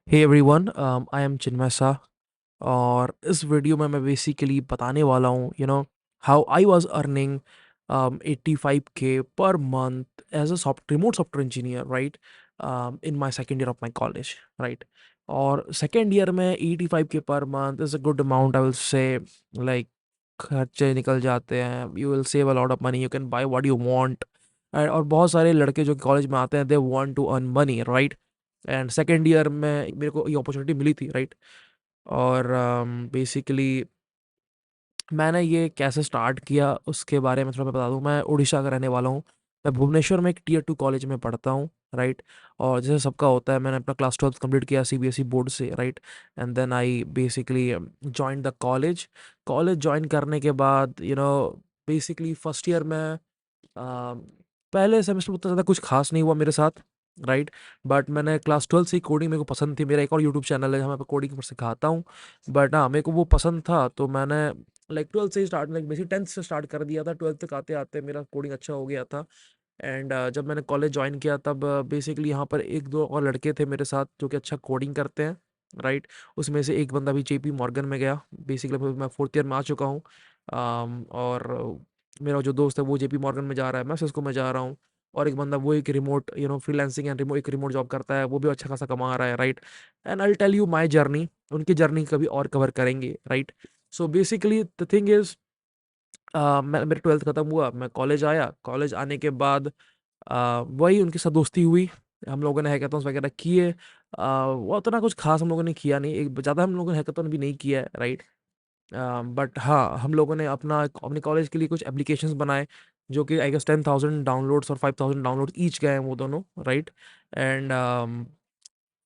Hey everyone, I am चिन्मय शाह। और इस video में मैं बेसिकली बताने वाला हूँ how I was earning 85K per month as a remote software engineer, right, in my second year of my college, right. और second year में 85K per month is a good amount, I will say. Like, खर्चे निकल जाते हैं, you will save a lot of money, you can buy what you want. और बहुत सारे लड़के जो कॉलेज में आते हैं, they want to earn money, right. And second year में मेरे को ये अपॉर्चुनिटी मिली थी, राइट। और बेसिकली मैंने ये कैसे स्टार्ट किया उसके बारे में थोड़ा मैं बता दूँ। मैं उड़ीसा का रहने वाला हूँ। मैं भुवनेश्वर में एक टियर टू कॉलेज में पढ़ता हूँ, राइट। और जैसे सबका होता है, मैंने अपना क्लास ट्वेल्थ कंप्लीट किया सीबीएसई बोर्ड से, right. And then I basically join the college. College join करने के बाद बेसिकली फर्स्ट ईयर में पहले सेमेस्टर में उतना ज़्यादा कुछ खास नहीं हुआ मेरे साथ, राइट। बट मैंने क्लास ट्वेल्थ से ही कोडिंग मेरे को पसंद थी। मेरा एक और यूट्यूब चैनल है जहाँ मैं कोडिंग पर सिखाता हूँ। बट हाँ, मेरे को वो पसंद था, तो मैंने लाइक ट्वेल्थ से ही स्टार्ट, लाइक बेसिक टेंथ से स्टार्ट कर दिया था। ट्वेल्थ तक आते आते मेरा कोडिंग अच्छा हो गया था। एंड जब मैंने कॉलेज ज्वाइन किया तब बेसिकली यहाँ पर एक दो और लड़के थे मेरे साथ जो कि अच्छा कोडिंग करते हैं, राइट। उसमें से एक बंदा भी जेपी मॉर्गन में गया। बेसिकली मैं फोर्थ ईयर में आ चुका हूँ। और मेरा जो दोस्त है वो जेपी मॉर्गन में जा रहा है, मैं सिस्को में जा रहा हूँ। और एक बंदा वो एक रिमोट फ्रीलांसिंग एंड रिमोट एक रिमोट जॉब करता है, वो भी अच्छा खासा कमा रहा है, right. And I tell you my journey, उनकी जर्नी कभी और कवर करेंगे, right. So basically the thing is, मैं मेरा ट्वेल्थ खत्म हुआ, मैं कॉलेज आया। कॉलेज आने के बाद वही उनके साथ दोस्ती हुई। हम लोगों ने हैकाथॉन्स वगैरह किए। वो उतना कुछ खास हम लोगों ने किया नहीं, एक ज़्यादा हम लोगों ने हैकाथॉन भी नहीं किया है, राइट। बट हाँ, हम लोगों ने अपने कॉलेज के लिए कुछ एप्लीकेशंस बनाए जो कि आई गेस 10,000 डाउनलोड्स और 5,000 डाउनलोड ईच गए हैं वो दोनों, राइट। एंड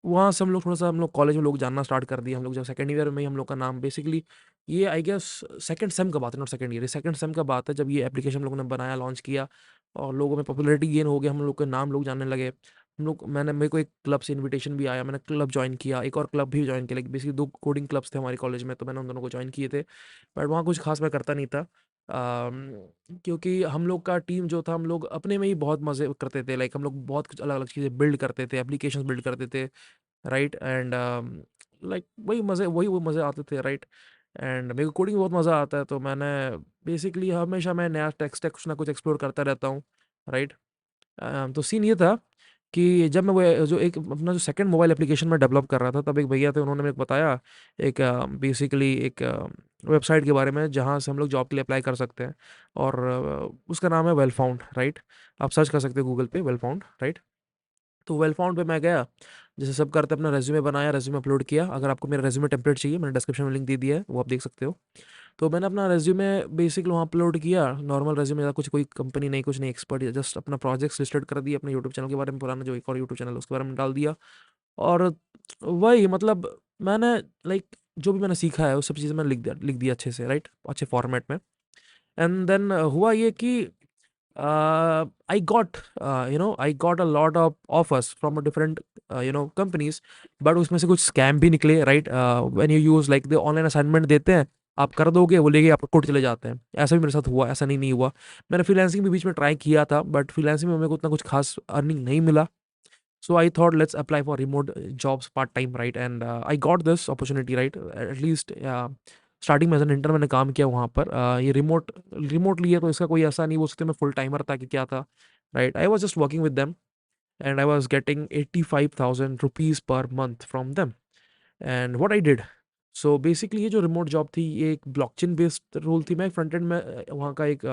वहाँ से हम लोग थोड़ा सा, हम लोग कॉलेज में लोग जानना स्टार्ट कर दिए। हम लोग जब सेकंड ईयर में ही हम लोग का नाम बेसिकली, ये आई गेस सेकंड सेम का बात है, not second year, second same का बात है, जब ये एप्लीकेशन हम लोगों ने बनाया, लॉन्च किया और लोगों में पॉपुलैरिटी गेन हो गया, हम लोग के नाम लोग जानने लगे। मेरे को एक क्लब से इनविटेशन भी आया, मैंने क्लब ज्वाइन किया, एक और क्लब भी ज्वाइन किया। लाइक बेसिकली दो कोडिंग क्लब्स थे हमारे कॉलेज में, तो मैंने उन दोनों को ज्वाइन किए थे। बट वहाँ कुछ खास मैं करता नहीं था। क्योंकि हम लोग का टीम जो था, हम लोग अपने में ही बहुत मज़े करते थे। लाइक हम लोग बहुत कुछ अलग अलग चीज़ें बिल्ड करते थे, एप्लीकेशन बिल्ड करते थे, राइट। एंड लाइक वही वो मज़े आते थे, राइट। एंड मेरे को कोडिंग में बहुत मज़ा आता है, तो मैंने बेसिकली हमेशा मैं नया टेक स्टैक कुछ ना कुछ एक्सप्लोर करता रहता हूँ, राइट। तो सीन ये था कि जब मैं वो जो एक अपना जो सेकंड मोबाइल एप्लीकेशन में डेवलप कर रहा था, तब एक भैया थे, उन्होंने मेरे को बताया एक बेसिकली एक वेबसाइट के बारे में जहाँ से हम लोग जॉब के लिए अप्लाई कर सकते हैं। और उसका नाम है वेल फाउंड, राइट। आप सर्च कर सकते हो गूगल पे, वेल फाउंड, राइट। तो वेल फाउंड पे मैं गया, जैसे सब करते अपना रेज्यूमे बनाया, रेज्यूमे अपलोड किया। अगर आपको मेरा रेज्यूमे टेम्पलेट चाहिए, मैंने डिस्क्रिप्शन में लिंक दे दिया है, वो आप देख सकते हो। तो मैंने अपना रेज्यूमे बेसिकली वहाँ अपलोड किया, नॉर्मल रेज्यूमे था, कुछ कोई कंपनी नहीं, कुछ नहीं एक्सपर्ट, जस्ट अपना प्रोजेक्ट्स लिस्टेड कर दिया, अपने यूट्यूब चैनल के बारे में, पुराना जो एक और यूट्यूब चैनल है उसके बारे में डाल दिया। और वही मतलब मैंने लाइक जो भी मैंने सीखा है, वो सब चीज़ें मैंने लिख दिया अच्छे से, राइट, अच्छे फॉर्मेट में। एंड देन हुआ ये कि I got a lot of offers from different companies. But उसमें से कुछ स्कैम भी निकले, right. When you use like the online assignment देते हैं, आप कर दोगे, वो लेके आपको कोड चले जाते हैं। ऐसा भी मेरे साथ हुआ, ऐसा नहीं हुआ। मैंने फ्रीलांसिंग भी बीच में ट्राई किया था, बट फ्रीलांसिंग में मेरे को उतना कुछ खास अर्निंग नहीं मिला। So I thought let's apply for remote jobs part time, right? And I got this opportunity, right? At least starting में एज एन इंटर्न मैंने काम किया वहाँ पर। ये रिमोटली है, तो इसका कोई ऐसा नहीं बोल सकते मैं फुल टाइमर था कि क्या था, right. I was just working with them and I was getting 85,000 rupees per month from them. And what I did, so basically ये जो रिमोट जॉब थी, ये एक ब्लॉकचेन बेस्ड रोल थी। मैं फ्रंट एंड में वहाँ का एक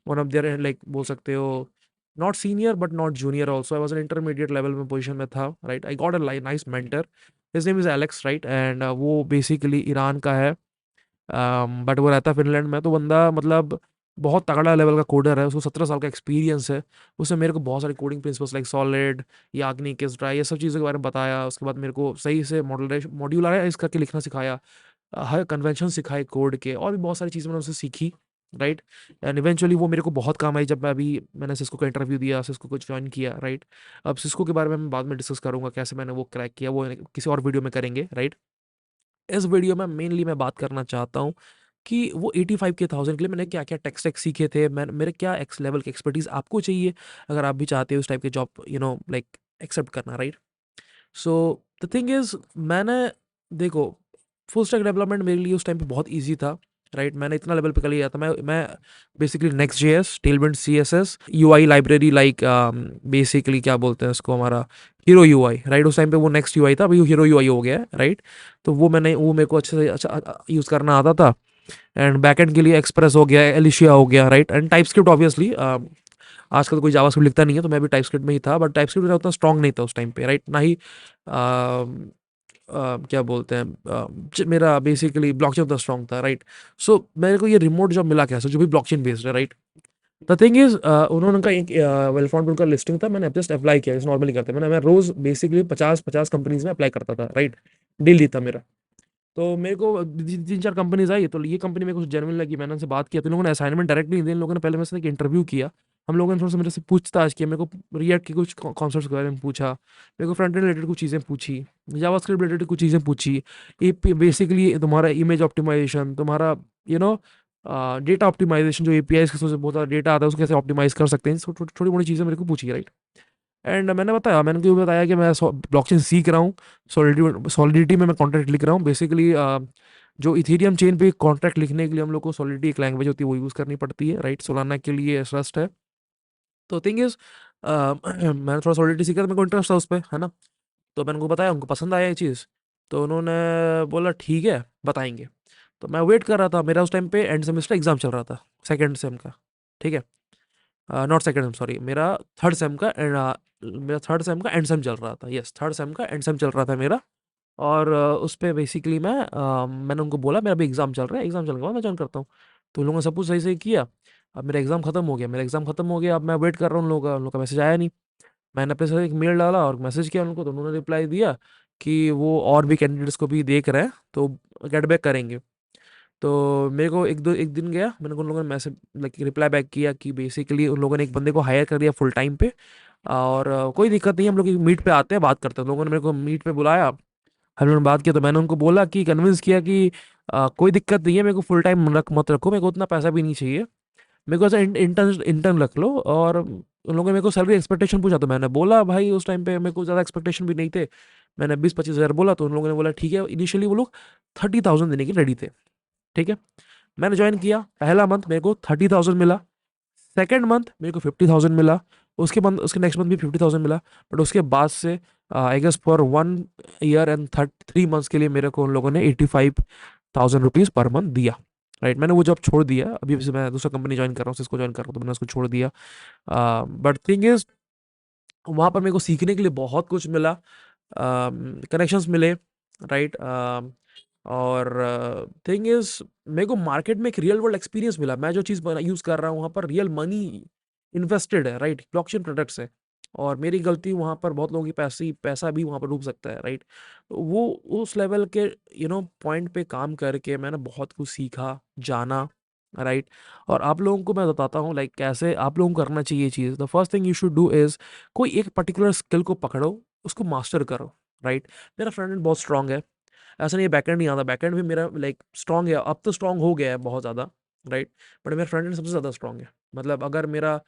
वन ऑफ देयर, लाइक बोल सकते हो, not senior but not junior also, I was an intermediate level में पोजिशन में था, right. I got a nice mentor, his name is Alex, right. And वो बेसिकली ईरान का है, बट वो रहता है फिनलैंड में। तो बंदा मतलब बहुत तगड़ा लेवल का कोडर है, उसको 17 साल का एक्सपीरियंस है। उसने मेरे को बहुत सारे coding principles like solid, Yagnik, किसड्राई, ये सब चीज़ों के बारे में बताया। उसके बाद मेरे को सही से मॉड्यूलराइज करके लिखना सिखाया, हर कन्वेंशन सिखाए कोड के, और भी बहुत सारी चीज़ें मैंने उससे सीखी, राइट। एंड इवेंचुअली वो मेरे को बहुत काम आई जब मैंने सिस्को का इंटरव्यू दिया, सिस्को को ज्वाइन किया, राइट। अब सिस्को के बारे में मैं बाद में डिस्कस करूंगा, कैसे मैंने वो क्रैक किया, वो किसी और वीडियो में करेंगे, राइट। इस वीडियो में मेनली मैं बात करना चाहता हूँ कि वो 85K के लिए मैंने क्या क्या टेक स्टैक सीखे थे, मैं मेरे क्या एक्स लेवल की एक्सपर्टीज आपको चाहिए, अगर आप भी चाहते हो उस टाइप के जॉब लाइक एक्सेप्ट करना, right. So the thing is, मैंने देखो, फुल स्टैक डेवलपमेंट मेरे लिए उस टाइम पे बहुत ईज़ी था, राइट? मैंने इतना लेवल पे कर लिया था। मैं basically next JS, Tailwind CSS, UI library, like basically क्या बोलते हैं उसको, हमारा हीरो यूआई, राइट? उस टाइम पे वो नेक्स्ट यूआई था, अभी हीरो यूआई हो गया है, राइट? तो वो मेरे को अच्छे से अच्छा यूज़ करना आता था। एंड बैकएंड के लिए एक्सप्रेस हो गया, एलिशिया हो गया, राइट? एंड टाइपस्क्रिप्ट ऑब्वियसली, आजकल तो कोई जावास्क्रिप्ट लिखता नहीं है, तो मैं भी टाइपस्क्रिप्ट में ही था, बट टाइपस्क्रिप्ट मेरा उतना स्ट्रांग नहीं था उस टाइम पे, राइट? ना ही क्या बोलते हैं, मेरा बेसिकली ब्लॉकचेन उतना स्ट्रांग था, राइट? सो मेरे को ये रिमोट जॉब मिला कैसे, जो भी ब्लॉकचेन बेस्ड है, राइट? द थिंग इज, उन्होंने उनका एक वेल फाउंड उनका लिस्टिंग था, मैंने जस्ट अप्लाई किया, जैसे नॉर्मली करते हैं। मैं रोज बेसिकली 50-50 कंपनीज में अप्लाई करता था, राइट? डेली था मेरा। तो मेरे को 3-4 कंपनीज़ आई, तो ये कंपनी मेरे को जेन्युइन लगी, मैंने उनसे बात किया, तो इन लोगों ने असाइनमेंट डायरेक्टली नहीं दिया, इन लोगों ने पहले मेरे से एक इंटरव्यू किया। हम लोगों ने थोड़ा-सा मेरे से पूछताछ की, मेरे को रिएक्ट के कुछ कॉन्सेप्ट्स के बारे में पूछा, मेरे को फ्रंट एंड रिलेटेड कुछ चीज़ें पूछी, जावास्क्रिप्ट रिलेटेड कुछ चीज़ें पूछी, एपी बेसिकली तुम्हारा इमेज ऑप्टिमाइज़ेशन, तुम्हारा यू नो डेटा ऑप्टिमाइज़ेशन, जो एपीआईज़ के थ्रू से बहुत ज़्यादा डेटा आता है, उसको कैसे ऑप्टिमाइज़ कर सकते हैं, छोटी-मोटी चीज़ें मेरे को पूछी, राइट? एंड मैंने उनको ये बताया कि मैं ब्लॉकचेन सीख रहा हूँ, सॉलिडिटी में मैं कॉन्ट्रैक्ट लिख रहा हूँ। बेसिकली जो इथेरियम चेन पे कॉन्ट्रैक्ट लिखने के लिए हम लोग को सॉलिडिटी एक लैंग्वेज होती है, वो यूज़ करनी पड़ती है, राइट? सोलाना के लिए रस्ट है। तो थिंग इज़, मैंने थोड़ा सॉलिडिटी सीखा, तो मेरे को इंटरेस्ट था उस पे, है ना? तो मैंने उनको बताया, उनको पसंद आया ये चीज़। तो उन्होंने बोला ठीक है, बताएँगे। तो मैं वेट कर रहा था, मेरा उस टाइम पे एंड सेमेस्टर एग्ज़ाम चल रहा था, सेकंड सेम का, ठीक है? नॉट सेकंड सेम, सॉरी, मेरा थर्ड सेम का एंड सेम चल रहा था। यस, थर्ड सेम का एंड सेम चल रहा था मेरा। और उस पे बेसिकली मैंने उनको बोला मेरा भी एग्ज़ाम चल रहा है, एग्ज़ाम चलने के बाद मैं जॉइन करता हूँ। तो उन लोगों ने सब कुछ सही-सही किया। अब मेरा एग्ज़ाम खत्म हो गया, अब मैं वेट कर रहा हूँ उन लोगों का मैसेज आया नहीं। मैंने अपने से एक मेल डाला और मैसेज किया उनको, तो उन्होंने रिप्लाई दिया कि वो और भी कैंडिडेट्स को भी देख रहे हैं, तो गेट बैक करेंगे। तो मेरे को एक दिन गया, मैंने को उन लोगों ने मैसेज लाइक रिप्लाई बैक किया कि बेसिकली उन लोगों ने एक बंदे को हायर कर दिया फुल टाइम पे, और कोई दिक्कत नहीं है, हम लोग मीट पे आते हैं, बात करते हैं। उन लोगों ने मेरे को मीट पे बुलाया, हम लोगों ने बात किया, तो मैंने उनको बोला कि कन्विंस किया कि कोई दिक्कत नहीं है, मेरे को फुल टाइम मत रखो, मेरे को उतना पैसा भी नहीं चाहिए, मेरे को ऐसा इंटर्न इंटर्न रख लो। और उन लोगों ने मेरे को सैलरी एक्सपेक्टेशन पूछा, तो मैंने बोला भाई उस टाइम पे मेरे को ज़्यादा एक्सपेक्टेशन भी नहीं थे, मैंने 20-25 हज़ार बोला। तो उन लोगों ने बोला ठीक है, इनिशियली वो लोग 30,000 देने के रेडी थे, ठीक है? मैंने जॉइन किया, पहला मंथ मेरे को 30,000 मिला, सेकंड मंथ मेरे को 50,000 मिला, उसके नेक्स्ट मंथ भी 50,000 मिला। बट उसके बाद से I guess for 1 year and 3 months के लिए मेरे को उन लोगों ने 85,000 रुपीज़ पर मंथ दिया, राइट? मैंने वो जॉब छोड़ दिया, अभी से मैं दूसरा कंपनी ज्वाइन कर रहा हूँ, सिस्को ज्वाइन कर रहा हूँ, तो मैंने उसको छोड़ दिया। बट थिंग इज़, वहाँ पर मेरे को सीखने के लिए बहुत कुछ मिला, कनेक्शंस मिले, राइट? और थिंग इज़, मेरे को मार्केट में एक रियल वर्ल्ड एक्सपीरियंस मिला। मैं जो चीज़ यूज़ कर रहा हूँ, वहाँ पर रियल मनी इन्वेस्टेड है, राइट? ब्लॉकचेन प्रोडक्ट्स है, और मेरी गलती वहाँ पर बहुत लोगों की पैसा भी वहाँ पर डूब सकता है, राइट? तो वो उस लेवल के पॉइंट पे काम करके मैंने बहुत कुछ सीखा, जाना, राइट? और आप लोगों को मैं बताता हूँ लाइक कैसे आप लोगों को करना चाहिए ये चीज़। The first thing you should do is, कोई एक पर्टिकुलर स्किल को पकड़ो, उसको मास्टर करो, राइट? मेरा फ्रंट एंड बहुत स्ट्रांग है, ऐसा नहीं है बैकएंड नहीं आता, बैकएंड भी मेरा लाइक स्ट्रांग है, अब तो स्ट्रांग हो गया है बहुत ज़्यादा, राइट? बट मेरा फ्रंट एंड सबसे ज़्यादा स्ट्रांग है। मतलब अगर मेरा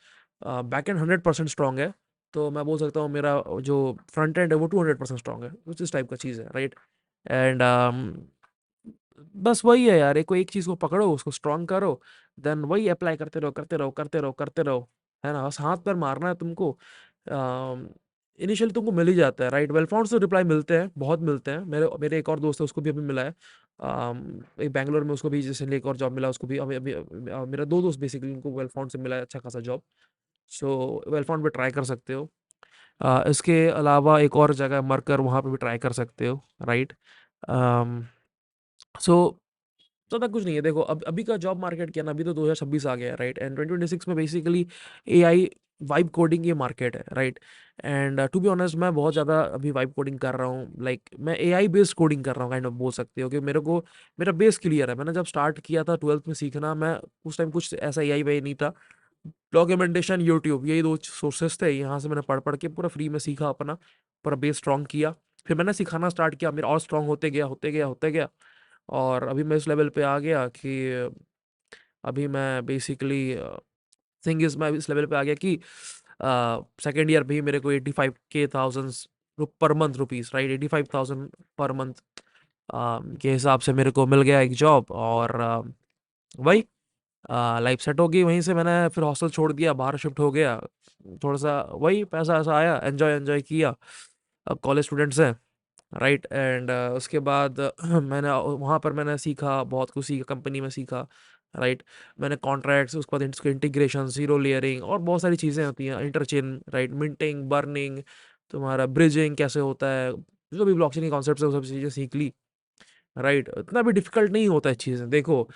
बैकएंड 100% स्ट्रांग है, तो मैं बोल सकता हूँ मेरा जो फ्रंट एंड है वो 200% स्ट्रांग है, कुछ इस टाइप का चीज़ है, राइट? एंड बस वही है यार, कोई एक चीज़ को पकड़ो, उसको स्ट्रांग करो, देन वही अप्लाई करते रहो, करते रहो, करते रहो, करते रहो, है ना? बस हाथ पैर मारना है तुमको। इनिशियली तुमको मिल ही जाता है, राइट? वेल फाउंड से रिप्लाई मिलते हैं, बहुत मिलते हैं। मेरे मेरे एक और दोस्त है, उसको भी अभी मिला है। एक बैंगलोर में उसको भी रिसेंटली एक और जॉब मिला, उसको भी अभी अभी मेरा 2 दोस्त बेसिकली उनको वेल फाउंड से मिला है अच्छा खासा जॉब। सो वेल फाउंड पे ट्राई कर सकते हो। इसके अलावा एक और जगह है मरकर, वहाँ पे भी ट्राई कर सकते हो, राइट? अम, सो ज़्यादा कुछ नहीं है, देखो अब अभी का जॉब मार्केट क्या है ना, अभी तो 2026 आ गया है, राइट? एंड 2026 में बेसिकली एआई वाइब कोडिंग ये मार्केट है, right? And to be honest, मैं बहुत ज़्यादा अभी वाइब कोडिंग कर रहा हूँ, लाइक मैं एआई बेस्ड कोडिंग कर रहा हूँ, काइंड ऑफ बोल सकते हो कि मेरे को मेरा बेस क्लियर है। मैंने जब स्टार्ट किया था 12th में सीखना, मैं उस टाइम कुछ ऐसा एआई वाई नहीं था, डॉक्यूमेंटेशन, यूट्यूब, यही दो सोर्सेस थे, यहाँ से मैंने पढ़ पढ़ के पूरा फ्री में सीखा, अपना पूरा बेस स्ट्रॉन्ग किया। फिर मैंने सिखाना स्टार्ट किया, मेरा और स्ट्रॉन्ग होते गया, होते गया, होते गया, और अभी मैं इस लेवल पे आ गया कि अभी मैं बेसिकली थिंग इज़, मैं इस लेवल पे आ गया कि सेकंड ईयर पे ही मेरे को 85K thousands per month rupees, right, 85,000 per month के हिसाब से मेरे को मिल गया एक जॉब। और वही लाइफ सेट हो गई। वहीं से मैंने फिर हॉस्टल छोड़ दिया, बाहर शिफ्ट हो गया। थोड़ा सा वही पैसा ऐसा आया, एंजॉय एंजॉय किया। अब कॉलेज स्टूडेंट्स हैं, राइट। एंड उसके बाद मैंने वहाँ पर मैंने सीखा, बहुत कुछ सीखा, कंपनी में सीखा, राइट। मैंने कॉन्ट्रैक्ट्स, उसके बाद इसके इंटीग्रेशन, जीरो लेयरिंग और बहुत सारी चीज़ें होती हैं, इंटरचेन, राइट, मिंटिंग, बर्निंग, तुम्हारा ब्रिजिंग कैसे होता है, जो भी ब्लॉकचेन के कॉन्सेप्ट है वो सब चीज़ें सीख ली, राइट। इतना भी डिफिकल्ट नहीं होता है चीज़ें, देखो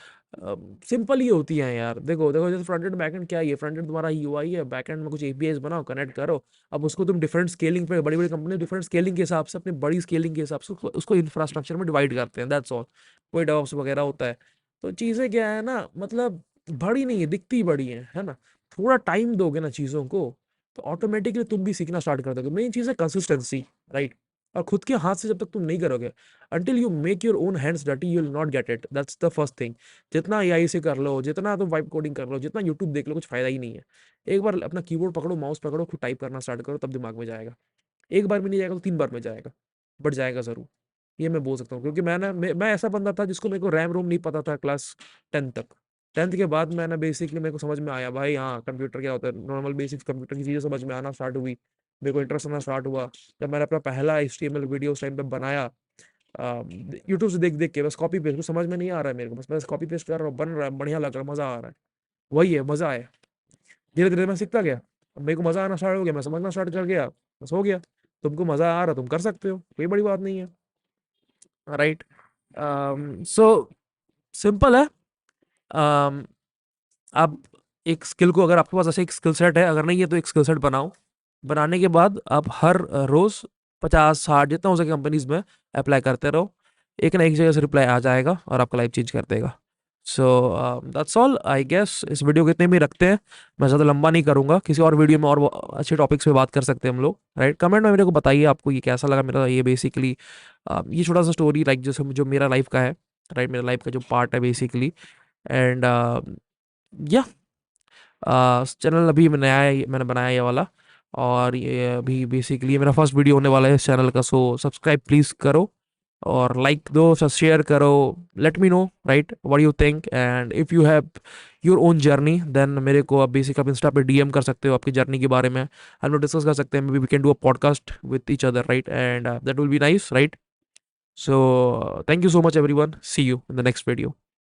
सिंपल ही होती हैं यार। देखो देखो, जैसे फ्रंट एंड बैक एंड क्या है, ये फ्रंट एंड तुम्हारा यूआई है, बैक एंड में कुछ एपीआईज बनाओ, कनेक्ट करो। अब उसको तुम डिफरेंट स्केलिंग पे, बड़ी बड़ी कंपनी डिफरेंट स्केलिंग के हिसाब से, अपनी बड़ी स्केलिंग के हिसाब से उसको इंफ्रास्ट्रक्चर में डिवाइड करते हैं, दैट्स ऑल। कोई डेवऑप्स वगैरह होता है। तो चीज़ें क्या है ना, मतलब बड़ी नहीं है, दिखती बड़ी है ना। थोड़ा टाइम दोगे ना चीज़ों को, तो ऑटोमेटिकली तुम भी सीखना स्टार्ट कर दोगे। मेन चीज़ है कंसिस्टेंसी, राइट। और खुद के हाथ से जब तक तुम नहीं करोगे, until you make your own hands dirty, you will not get it. That's the first thing. जितना एआई से कर लो, जितना तुम वाइब कोडिंग कर लो, जितना यूट्यूब देख लो, कुछ फायदा ही नहीं है। एक बार अपना कीबोर्ड पकड़ो, माउस पकड़ो, खुद टाइप करना स्टार्ट करो, तब दिमाग में जाएगा। एक बार में नहीं जाएगा तो 3 बार में जाएगा, बट जाएगा ज़रूर। ये मैं बोल सकता हूँ, क्योंकि मैं ऐसा बंदा था जिसको मेरे को रैम रोम नहीं पता था क्लास 10 तक। 10th के बाद मैंने बेसिकली, मेरे को समझ में आया भाई, हाँ कंप्यूटर क्या होता है, नॉर्मल बेसिक्स कंप्यूटर की चीज़ें समझ में आना स्टार्ट हुई। मेरे को इंटरेस्ट आना स्टार्ट हुआ जब मैंने अपना पहला HTML वीडियो उस टाइम पे बनाया, यूट्यूब से देख देख के, बस कॉपी पेस्ट, कुछ समझ में नहीं आ रहा है मेरे को, बस कॉपी पेस्ट कर रहा हूँ, बन रहा है, बढ़िया लग रहा है, मज़ा आ रहा है। वही है, मज़ा है। धीरे धीरे मैं सीखता गया, अब मेरे को मज़ा आना स्टार्ट हो गया, मैं समझना स्टार्ट कर गया, बस हो गया। तुमको मज़ा आ रहा, तुम कर सकते हो, कोई बड़ी बात नहीं है, राइट। सो सिंपल है। um, आप एक स्किल को, अगर आपके पास ऐसे एक स्किल सेट है, अगर नहीं है तो एक स्किल सेट बनाओ। बनाने के बाद आप हर रोज़ 50-60 जितना हो सके कंपनीज में अप्लाई करते रहो। एक ना एक जगह से रिप्लाई आ जाएगा और आपका लाइफ चेंज कर देगा। So that's all I guess. इस वीडियो को इतने में ही रखते हैं, मैं ज़्यादा लंबा नहीं करूँगा। किसी और वीडियो में और अच्छे टॉपिक्स पे बात कर सकते हैं हम लोग, राइट। कमेंट में मेरे को बताइए आपको ये कैसा लगा मेरा, ये बेसिकली ये छोटा सा स्टोरी, लाइक जैसे जो मेरा लाइफ का है, राइट, मेरा लाइफ का जो पार्ट है बेसिकली। एंड या चैनल अभी मैं नया है, मैंने बनाया ये वाला, और ये अभी बेसिकली ये मेरा फर्स्ट वीडियो होने वाला है इस चैनल का। सो सब्सक्राइब प्लीज़ करो और लाइक दो, शेयर करो। Let me know, right, what you think, and if you have your own journey, then मेरे को आप बेसिक आप इंस्टा पे डीएम कर सकते हो आपकी जर्नी के बारे में, हम लोग डिस्कस कर सकते हैं। Maybe we can do a podcast with each other, right, and that will be nice, right. So thank you so much everyone, see you in the next video.